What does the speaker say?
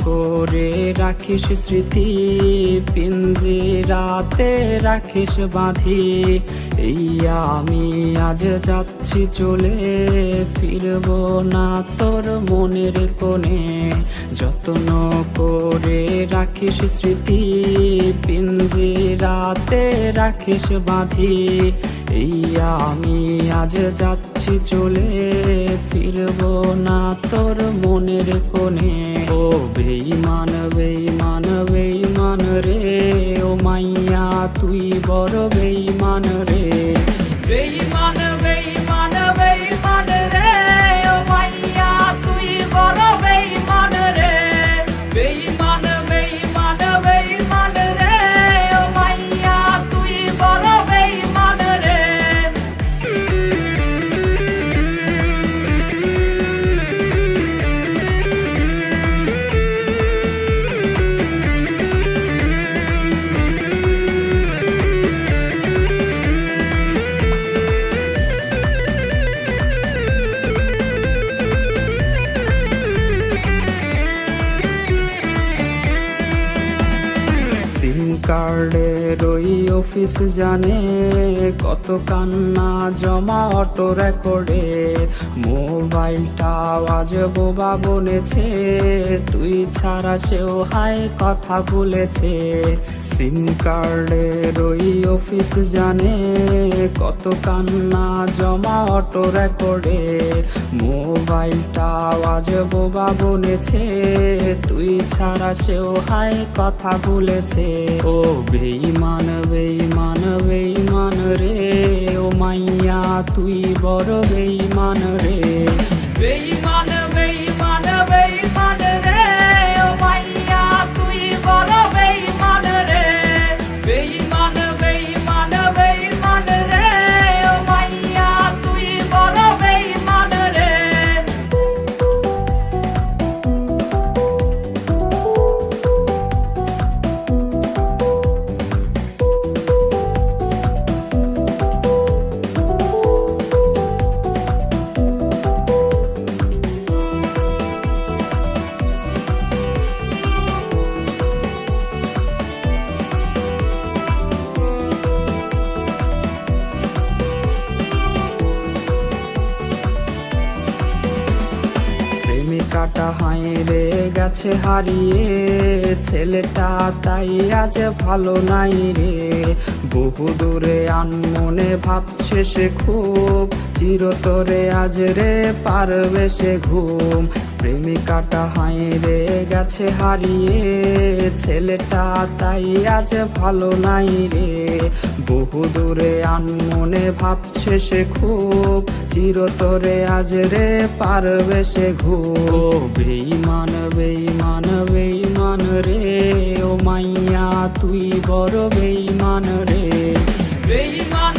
করে রাখিস স্মৃতি, পিঞ্জিরাতে রাখিস বাঁধি। এই আমি আজ যাচ্ছি চলে, ফিরব না তোর মনের কোণে। যত্ন করে রাখিস স্মৃতি, পিঞ্জিরাতে রাখিস বাঁধি। এই আমি আজ যাচ্ছি চলে, ফিরব না তোর মনের কোণে। ও বেঈমান বেঈমান বেঈমান রে, ও মাইয়া তুই বড় বেঈমান রে। বেঈমান বেঈমান বেঈমান রে, ও মাইয়া তুই বড় বেঈমান রে। বেঈমান বেঈমান বেঈমান রে, ও মাইয়া তুই বড় বেঈমান রে। সিম কার্ডের ওই অফিস জানে, কত কান্না জমা অটো রেকর্ডে। মোবাইলটা আজ বোবা বনেছে, তুই ছাড়া সেও হাই কথা ভুলেছে। সিম কার্ডের ওই অফিস জানে, কত কান্না জমা অটো রেকর্ডে। মোবাইলটা আজ বোবা বনেছে, তুই ছাড়া সেও হাই কথা ভুলেছে। ও বেঈমান বেঈমান বেঈমান রে, ও মাইয়া তুই বড় বেঈমান রে। বেঈমান বেঈমান বেঈমান রে, ও মাইয়া তুই বড় বেঈমান রে। বেঈমান বেঈমান বেঈমান রে, ও মাইয়া তুই বড় বেঈমান রে। প্রেমিকাটা হাইরে গেছে হারিয়ে, ছেলেটা তাই আজ ভালো নাই রে। বহু দূরে আনমনে ভাবছে সে খুব, চিরতরে আজ রে পারবে সে ঘুম। প্রেমিকাটা হাইরে গেছে হারিয়ে, ছেলেটা তাই আজ ভালো নাই রে। বহু দূরে আনমনে ভাবছে সে খুব, চিরতরে আজ রে পারবে সে ঘুম। ও বেঈমান বেঈমান বেঈমান রে, ও মাইয়া তুই বড় বেঈমান রে। বেঈমান